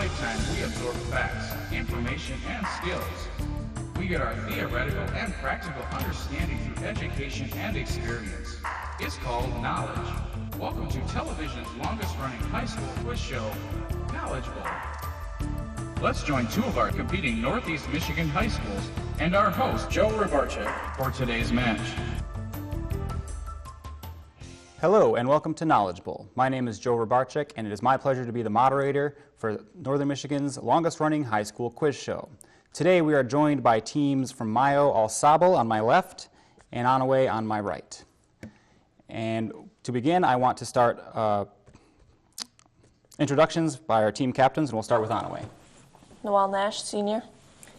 lifetime, we absorb facts, information, and skills. We get our theoretical and practical understanding through education and experience. It's called knowledge. Welcome to television's longest-running high school quiz show, Knowledge Bowl. Let's join two of our competing Northeast Michigan high schools and our host, Joe Rivarchik, for today's match. Hello and welcome to Knowledge Bowl. My name is Joe Ribarczyk and it is my pleasure to be the moderator for Northern Michigan's longest running high school quiz show. Today we are joined by teams from Mayo Al Sabal on my left and Onaway on my right. And to begin, I want to start introductions by our team captains, and we'll start with Onaway. Noel Nash, Senior.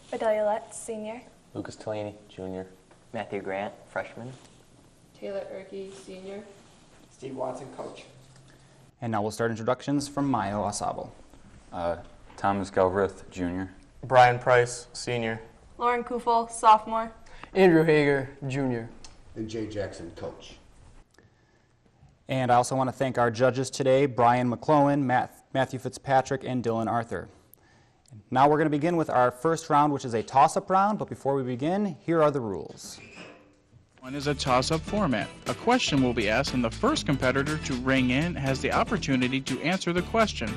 Vidalia Letts, Senior. Lucas Delaney, Junior. Matthew Grant, Freshman. Taylor Erkey, Senior. Steve Watson, Coach. And now we'll start introductions from Mayo Al Sabal. Thomas Galbraith, Junior. Brian Price, Senior. Lauren Kufel, Sophomore. Andrew Hager, Junior. And Jay Jackson, Coach. And I also want to thank our judges today, Brian McClellan, Matthew Fitzpatrick, and Dylan Arthur. Now we're going to begin with our first round, which is a toss-up round, but before we begin, here are the rules. One is a toss-up format. A question will be asked and the first competitor to ring in has the opportunity to answer the question.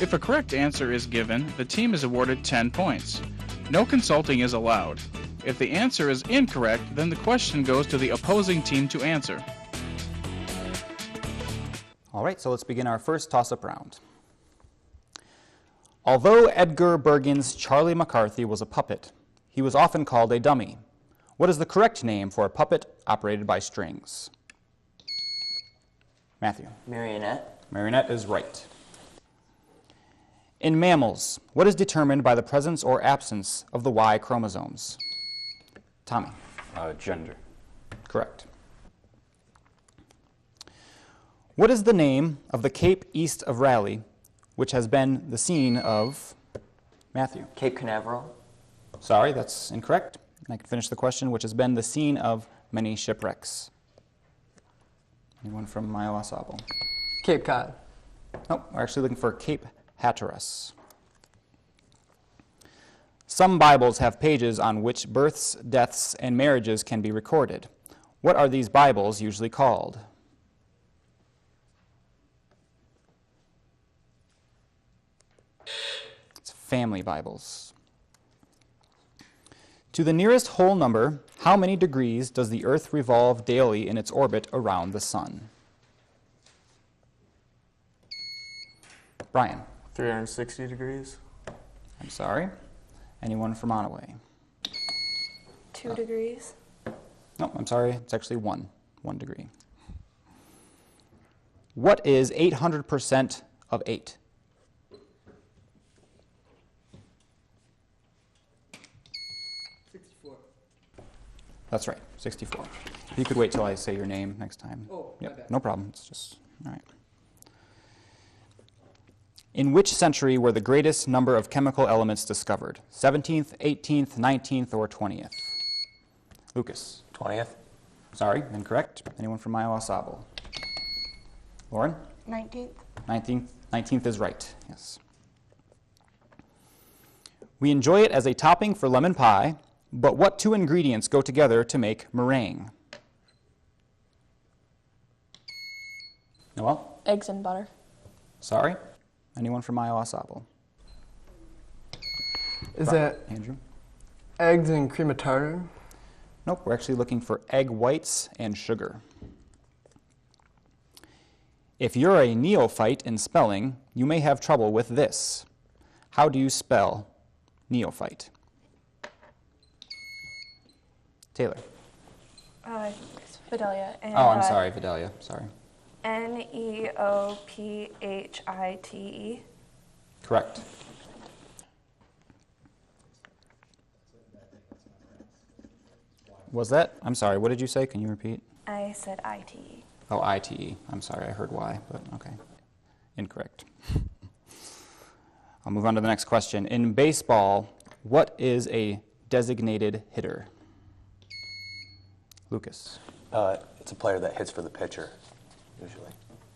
If a correct answer is given, the team is awarded 10 points. No consulting is allowed. If the answer is incorrect, then the question goes to the opposing team to answer. All right, so let's begin our first toss-up round. Although Edgar Bergen's Charlie McCarthy was a puppet, he was often called a dummy. What is the correct name for a puppet operated by strings? Matthew. Marionette. Marionette is right. In mammals, what is determined by the presence or absence of the Y chromosomes? Tommy. Gender. Correct. What is the name of the Cape east of Raleigh, which has been the scene of Matthew? Cape Canaveral. Sorry, that's incorrect. And I can finish the question, which has been the scene of many shipwrecks. Anyone from Mayo Al Sabal? Cape Cod. Nope, we're actually looking for Cape Hatteras. Some Bibles have pages on which births, deaths, and marriages can be recorded. What are these Bibles usually called? It's family Bibles. To the nearest whole number, how many degrees does the Earth revolve daily in its orbit around the Sun? Brian. 360 degrees. I'm sorry. Anyone from Onaway? 2 degrees. No, I'm sorry. It's actually 1 degree. What is 800% of 8? That's right, 64. You could wait till I say your name next time. Oh, yep, no problem. It's just, all right. In which century were the greatest number of chemical elements discovered? 17th, 18th, 19th, or 20th? Lucas. 20th. Sorry, incorrect. Anyone from Mayo Al Sabal? Lauren? 19th. 19th is right, yes. We enjoy it as a topping for lemon pie, but what two ingredients go together to make meringue? Noel? Eggs and butter. Sorry? Anyone from Mayo Al Sabal? Is that Andrew? eggs and cream of tartar? Nope, we're actually looking for egg whites and sugar. If you're a neophyte in spelling, you may have trouble with this. How do you spell neophyte? Taylor. Vidalia. And, I'm sorry, Vidalia. Sorry. Neophite. Correct. Was that? I'm sorry, what did you say? Can you repeat? I said ITE. Oh, ITE. I'm sorry, I heard Y, but okay. Incorrect. I'll move on to the next question. In baseball, what is a designated hitter? Lucas. It's a player that hits for the pitcher, usually.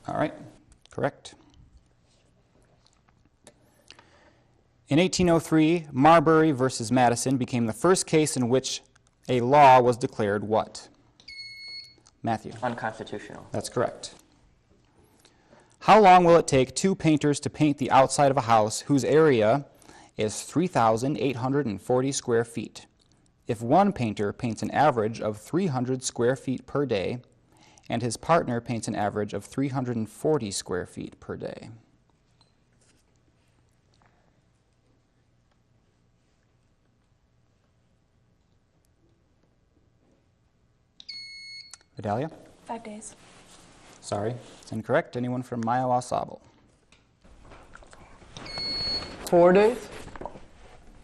All right, correct. In 1803, Marbury versus Madison became the first case in which a law was declared what? Matthew. Unconstitutional. That's correct. How long will it take two painters to paint the outside of a house whose area is 3,840 square feet? If one painter paints an average of 300 square feet per day, and his partner paints an average of 340 square feet per day. Vidalia? 5 days. Sorry, it's incorrect. Anyone from Mayo Au Sable? 4 days.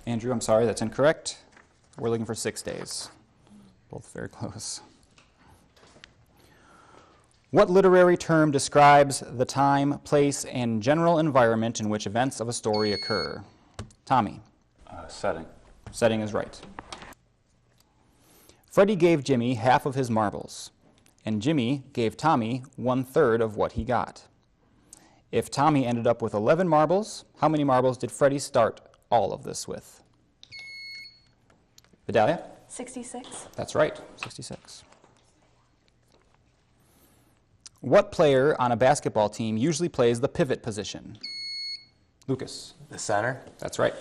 Andrew, I'm sorry, that's incorrect. We're looking for 6 days. Both very close. What literary term describes the time, place, and general environment in which events of a story occur? Tommy. Setting. Setting is right. Freddie gave Jimmy half of his marbles, and Jimmy gave Tommy 1/3 of what he got. If Tommy ended up with 11 marbles, how many marbles did Freddie start all of this with? Vidalia? 66. That's right, 66. What player on a basketball team usually plays the pivot position? Lucas. The center. That's right.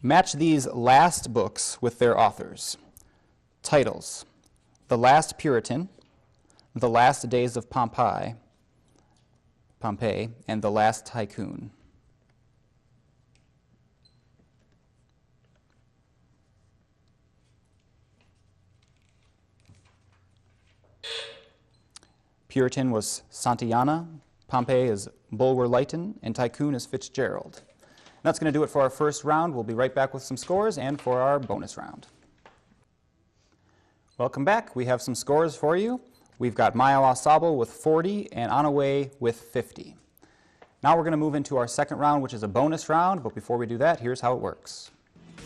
Match these last books with their authors. Titles: The Last Puritan, The Last Days of Pompeii, and The Last Tycoon. Puritan was Santayana, Pompey is Bulwer Lytton, and Tycoon is Fitzgerald. And that's going to do it for our first round. We'll be right back with some scores and for our bonus round. Welcome back. We have some scores for you. We've got Mayo Au Sable with 40 and Onaway with 50. Now we're going to move into our second round, which is a bonus round, but before we do that, here's how it works.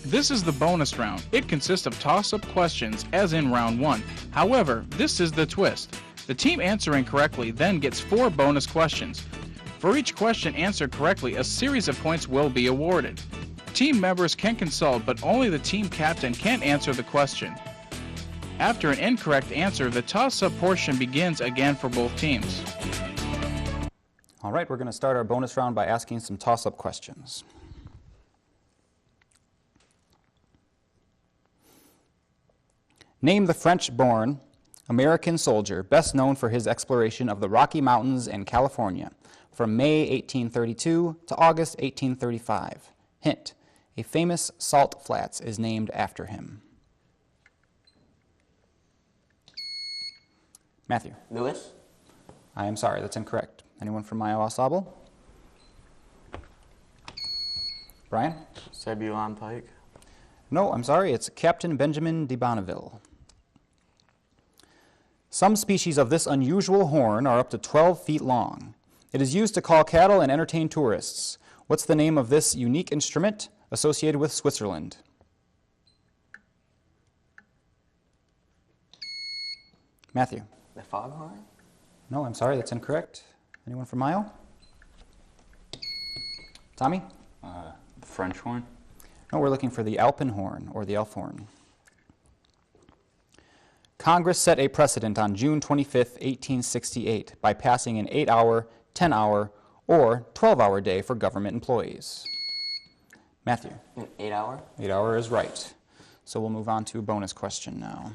This is the bonus round. It consists of toss-up questions, as in round 1. However, this is the twist. The team answering correctly then gets 4 bonus questions. For each question answered correctly, a series of points will be awarded. Team members can consult, but only the team captain can answer the question. After an incorrect answer, the toss-up portion begins again for both teams. All right, we're going to start our bonus round by asking some toss-up questions. Name the French-born American soldier best known for his exploration of the Rocky Mountains and California from May 1832 to August 1835. Hint: a famous salt flats is named after him. Matthew. Lewis? I am sorry, that's incorrect. Anyone from Mayo Au Sable? Brian? Zebulon Pike. No, I'm sorry, it's Captain Benjamin de Bonneville. Some species of this unusual horn are up to 12 feet long. It is used to call cattle and entertain tourists. What's the name of this unique instrument associated with Switzerland? Matthew. The foghorn? No, I'm sorry, that's incorrect. Anyone from Mayo? Tommy? The French horn. No, we're looking for the alpenhorn or the elf horn. Congress set a precedent on June 25, 1868 by passing an 8-hour, 10-hour, or 12-hour day for government employees. Matthew. An 8-hour? 8-hour is right. So we'll move on to a bonus question now.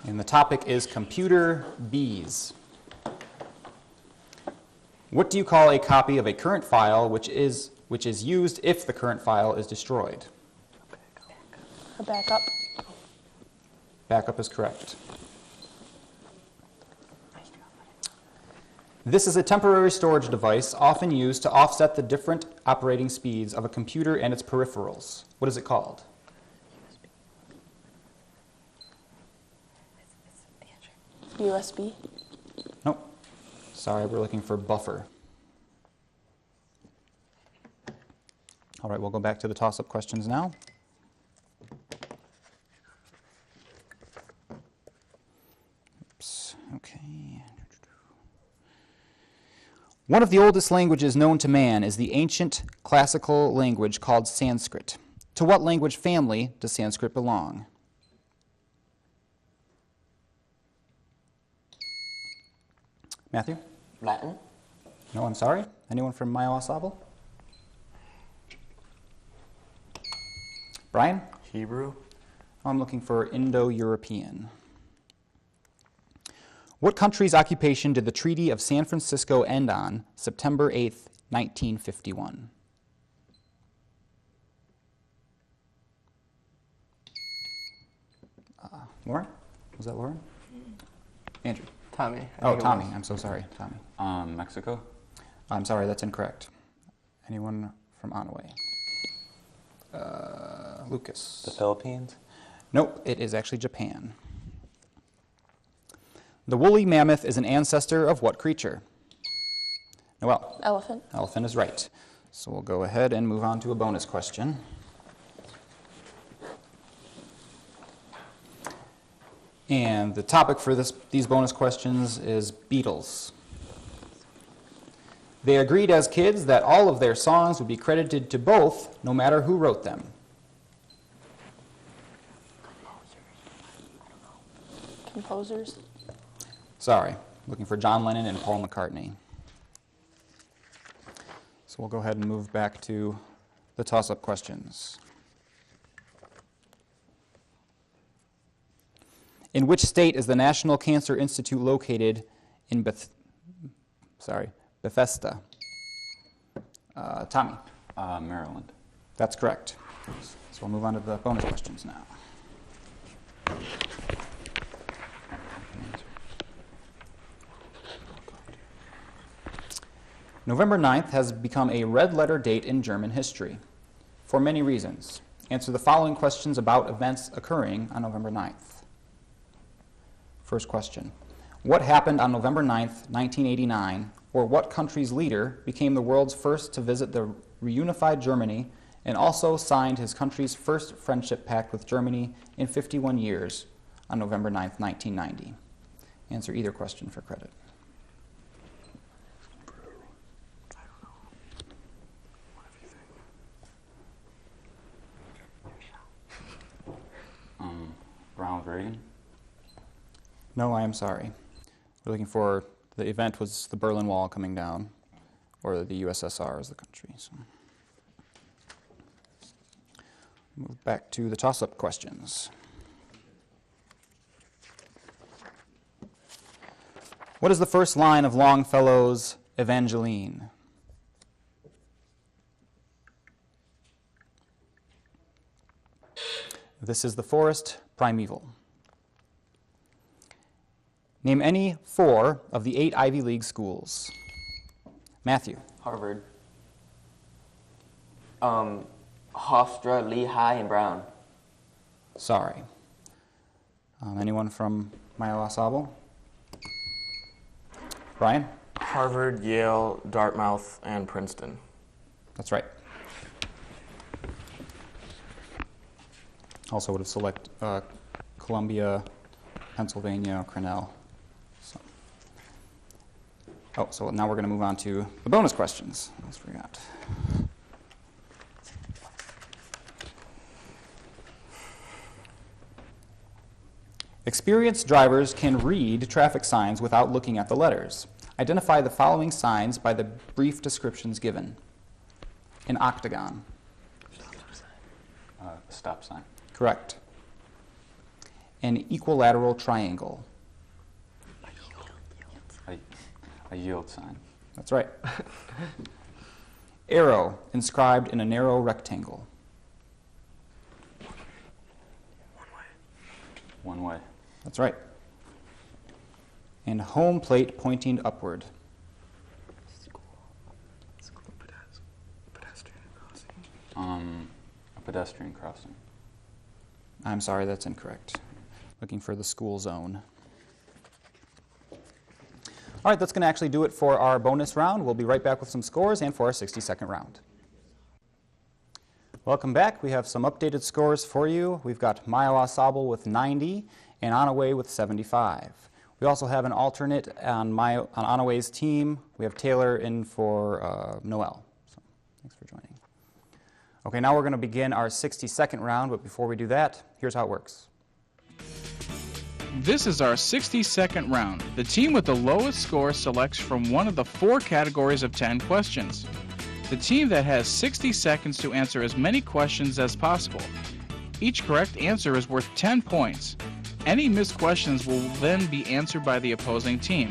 And the topic is computer bees. What do you call a copy of a current file which is used if the current file is destroyed? A backup. Backup is correct. This is a temporary storage device often used to offset the different operating speeds of a computer and its peripherals. What is it called? USB. Nope. Sorry, we're looking for buffer. All right, we'll go back to the toss-up questions now. Oops, okay. One of the oldest languages known to man is the ancient classical language called Sanskrit. To what language family does Sanskrit belong? Matthew? Latin. No, I'm sorry. Anyone from Mayo Asable? Brian? Hebrew. I'm looking for Indo-European. What country's occupation did the Treaty of San Francisco end on September 8th, 1951? Lauren? Was that Lauren? Andrew? Tommy. I Oh, think it Tommy. was. I'm so sorry, Tommy. Mexico. I'm sorry, that's incorrect. Anyone from Onaway? Lucas? The Philippines. Nope, it is actually Japan. The woolly mammoth is an ancestor of what creature? Noel? Elephant. Elephant is right. So we'll go ahead and move on to a bonus question. And the topic for these bonus questions is Beatles. They agreed as kids that all of their songs would be credited to both, no matter who wrote them. Composers. Sorry, looking for John Lennon and Paul McCartney. So we'll go ahead and move back to the toss-up questions. In which state is the National Cancer Institute located in Bethesda? Tommy? Maryland. That's correct. So we'll move on to the bonus questions now. November 9th has become a red-letter date in German history for many reasons. Answer the following questions about events occurring on November 9th. First question. What happened on November 9th, 1989, or what country's leader became the world's first to visit the reunified Germany and also signed his country's first friendship pact with Germany in 51 years on November 9th, 1990? Answer either question for credit. Ronald Reagan. No, I am sorry. We're looking for, the event was the Berlin Wall coming down, or the USSR as the country. So. Move back to the toss-up questions. What is the first line of Longfellow's Evangeline? This is the forest primeval. Name any 4 of the 8 Ivy League schools. Matthew. Harvard. Hofstra, Lehigh, and Brown. Sorry. Anyone from Mayo Asable? Brian? Harvard, Yale, Dartmouth, and Princeton. That's right. Also would have selected Columbia, Pennsylvania, Cornell. So now we're going to move on to the bonus questions. I almost forgot. Experienced drivers can read traffic signs without looking at the letters. Identify the following signs by the brief descriptions given. An octagon. Stop sign. Correct. An equilateral triangle. A yield sign. That's right. Arrow inscribed in a narrow rectangle. One way. That's right. And home plate pointing upward. A pedestrian crossing. I'm sorry, that's incorrect. Looking for the school zone. All right, that's going to actually do it for our bonus round. We'll be right back with some scores and for our 60-second round. Welcome back. We have some updated scores for you. We've got Mayo Asable with 90 and Onaway with 75. We also have an alternate on Onaway's team. We have Taylor in for Noel. So thanks for joining. Okay, now we're going to begin our 60-second round, but before we do that, here's how it works. This is our 60-second round. The team with the lowest score selects from one of the 4 categories of 10 questions. The team that has 60 seconds to answer as many questions as possible. Each correct answer is worth 10 points. Any missed questions will then be answered by the opposing team.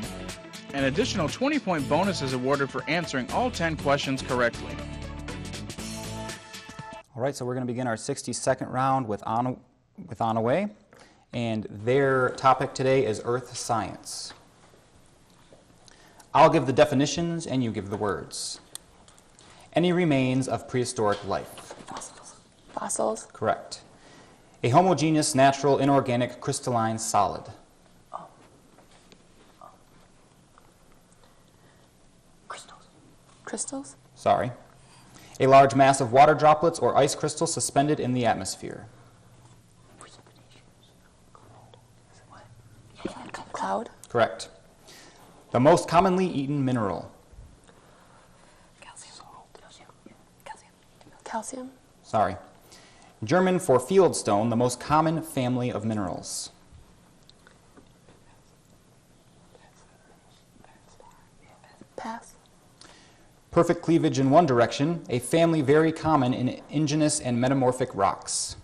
An additional 20-point bonus is awarded for answering all 10 questions correctly. All right, so we're going to begin our 60-second round with Onaway, and their topic today is Earth Science. I'll give the definitions and you give the words. Any remains of prehistoric life. Fossils. Correct. A homogeneous, natural, inorganic, crystalline solid. Crystals. Sorry. A large mass of water droplets or ice crystals suspended in the atmosphere. Cloud. Correct. The most commonly eaten mineral. Calcium. Sorry. German for fieldstone, the most common family of minerals. Pass. Perfect cleavage in one direction, a family very common in igneous and metamorphic rocks.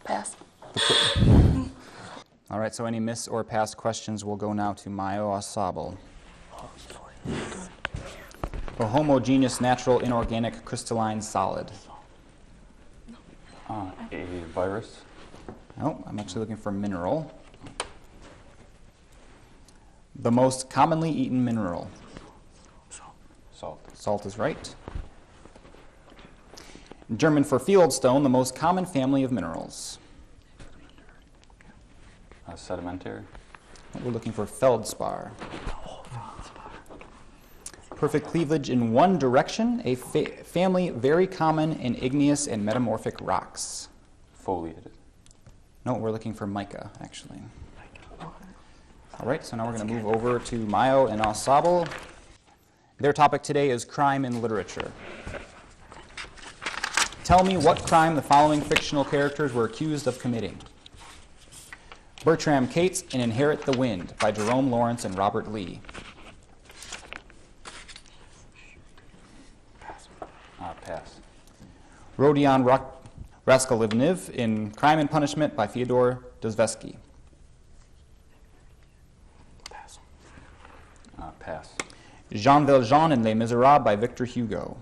Pass. All right, so any miss or pass questions will go now to Mayo Asabal. A homogeneous, natural, inorganic, crystalline solid. A virus. Oh, I'm actually looking for mineral. The most commonly eaten mineral. Salt. Salt is right. German for fieldstone, the most common family of minerals. Sedimentary. We're looking for feldspar. Perfect cleavage in one direction, a family very common in igneous and metamorphic rocks. Foliated. No, we're looking for mica, actually. All right, so now we're going to move over to Mayo and Asabal. Their topic today is crime in literature. Tell me what crime the following fictional characters were accused of committing. Bertram Cates in Inherit the Wind by Jerome Lawrence and Robert Lee. Pass. Rodion Raskolnikov in Crime and Punishment by Fyodor Dostoevsky. Pass. Jean Valjean in Les Miserables by Victor Hugo.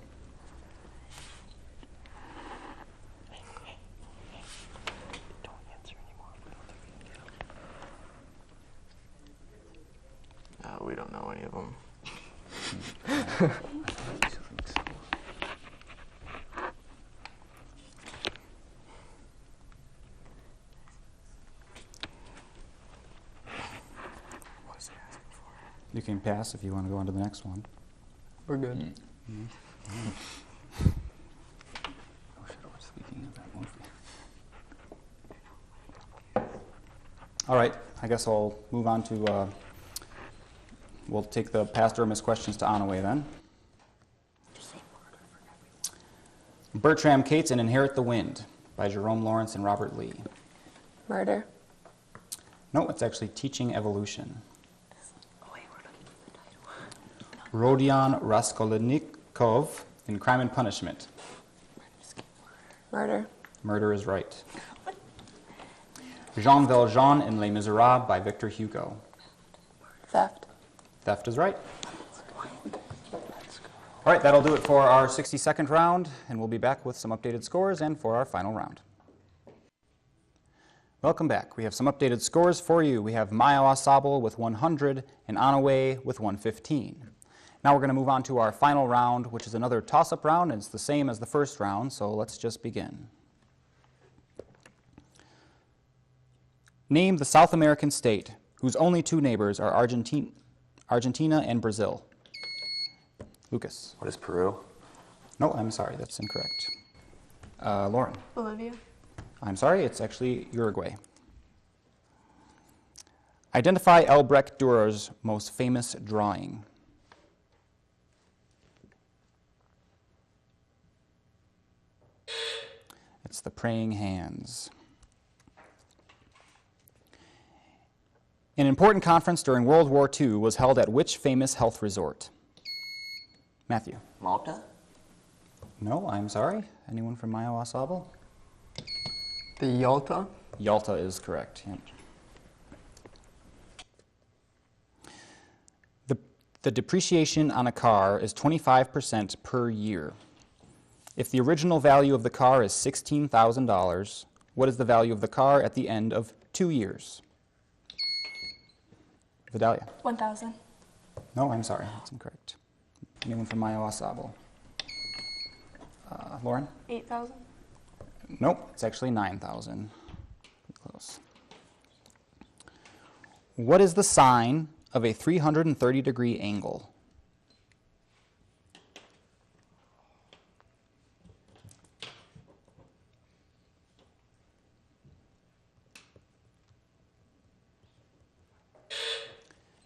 We don't know any of them. What's he asking for? You can pass if you want to go on to the next one. We're good. Speaking of that movie. All right, I guess I'll move on to, we'll take the past or missed questions to Onaway then. Bertram Cates in Inherit the Wind by Jerome Lawrence and Robert Lee. Murder. No, it's actually Teaching Evolution. Rodion Raskolnikov in Crime and Punishment. Murder. Murder is right. Jean Valjean in Les Miserables by Victor Hugo. Theft. Theft is right. All right, that'll do it for our 60-second round, and we'll be back with some updated scores and for our final round. Welcome back. We have some updated scores for you. We have Mayo Asabal with 100 and Onaway with 115. Now we're going to move on to our final round, which is another toss-up round, and it's the same as the first round, so let's just begin. Name the South American state whose only two neighbors are Argentina, and Brazil. Lucas. What is Peru? No, I'm sorry, that's incorrect. Lauren. Bolivia. I'm sorry, it's actually Uruguay. Identify Albrecht Dürer's most famous drawing. It's the praying hands. An important conference during World War II was held at which famous health resort? Matthew. Malta? No, I'm sorry. Anyone from Mayo Asable? The Yalta. Yalta is correct. Yep. The depreciation on a car is 25% per year. If the original value of the car is $16,000, what is the value of the car at the end of 2 years? Vidalia. 1,000. No, I'm sorry. That's incorrect. Anyone from Mayo Asable? Lauren? 8,000. Nope, it's actually 9,000. Close. What is the sine of a 330-degree angle?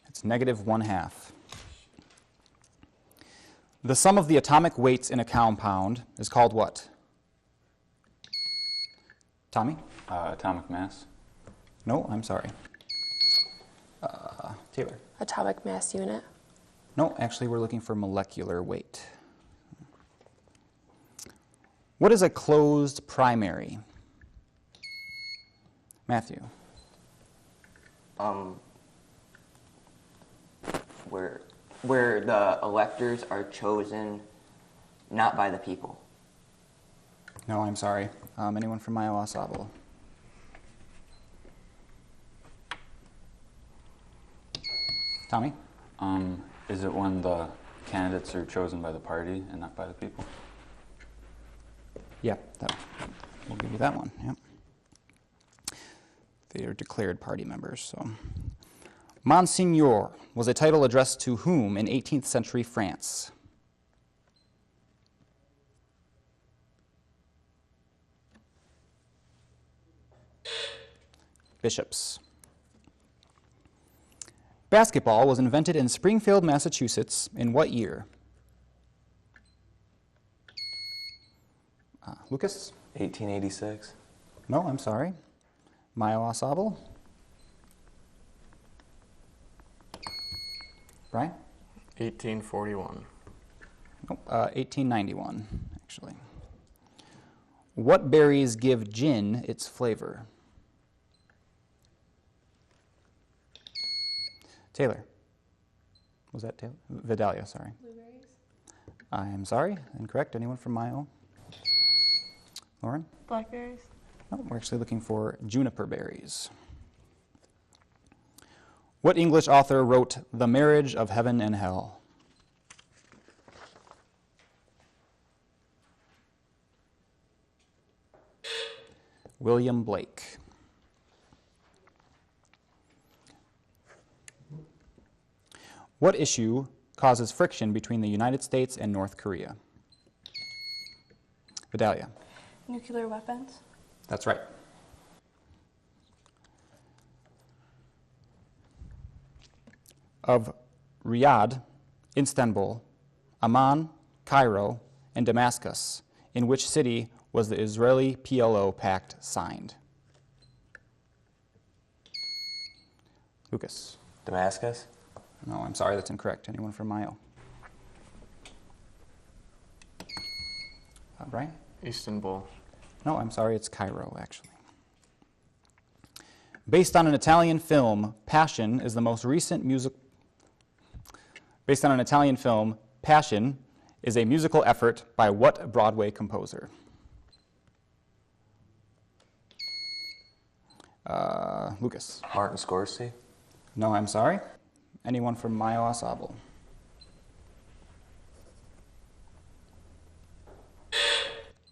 It's -1/2. The sum of the atomic weights in a compound is called what? Tommy? Atomic mass. No, I'm sorry. Taylor? Atomic mass unit. No, actually we're looking for molecular weight. What is a closed primary? Matthew? Where the electors are chosen not by the people. No, I'm sorry. Anyone from Mayo Asable? Tommy? Is it when the candidates are chosen by the party and not by the people? Yeah, we'll give you that one. Yep. They are declared party members. So, Monsignor was a title addressed to whom in 18th century France? Bishops. Basketball was invented in Springfield, Massachusetts in what year? Lucas? 1886. No, I'm sorry. Mayo Asable? Brian? 1841. Nope, 1891, actually. What berries give gin its flavor? Taylor. Was that Taylor? Vidalia, sorry. Blueberries. I am sorry, incorrect. Anyone from Mayo? Lauren? Blackberries. No, we're actually looking for juniper berries. What English author wrote The Marriage of Heaven and Hell? William Blake. What issue causes friction between the United States and North Korea? Vidalia. Nuclear weapons. That's right. Of Riyadh, Istanbul, Amman, Cairo, and Damascus, in which city was the Israeli PLO pact signed? Lucas. Damascus. No, I'm sorry, that's incorrect. Anyone from Mayo? Brian? Istanbul. No, I'm sorry, it's Cairo, actually. Based on an Italian film, Passion is the most recent music. Based on an Italian film, Passion is a musical effort by what Broadway composer? Lucas. Martin Scorsese. No, I'm sorry. Anyone from Mayo Asable?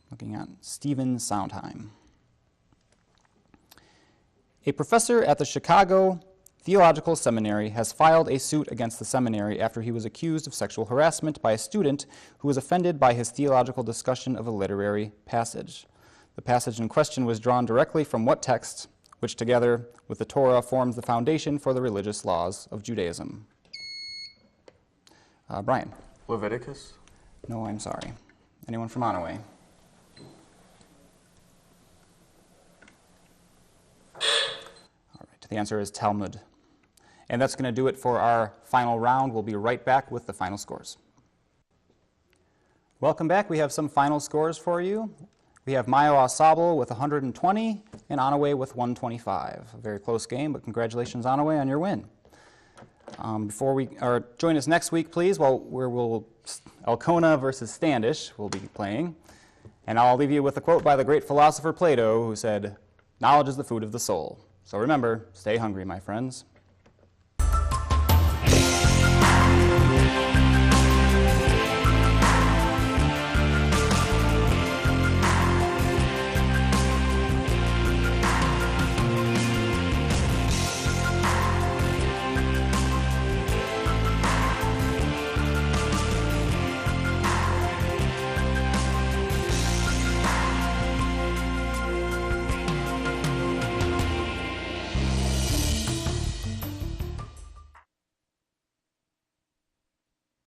Looking at Stephen Sondheim. A professor at the Chicago Theological Seminary has filed a suit against the seminary after he was accused of sexual harassment by a student who was offended by his theological discussion of a literary passage. The passage in question was drawn directly from what text, which together with the Torah forms the foundation for the religious laws of Judaism? Brian? Leviticus. No, I'm sorry. Anyone from Onaway? All right, the answer is Talmud. And that's going to do it for our final round. We'll be right back with the final scores. Welcome back. We have some final scores for you. We have Mayo Asabel with 120 and Onaway with 125. A very close game, but congratulations, Onaway, on your win. Join us next week, please, where Elkona versus Standish will be playing. And I'll leave you with a quote by the great philosopher Plato, who said, "Knowledge is the food of the soul." So remember, stay hungry, my friends.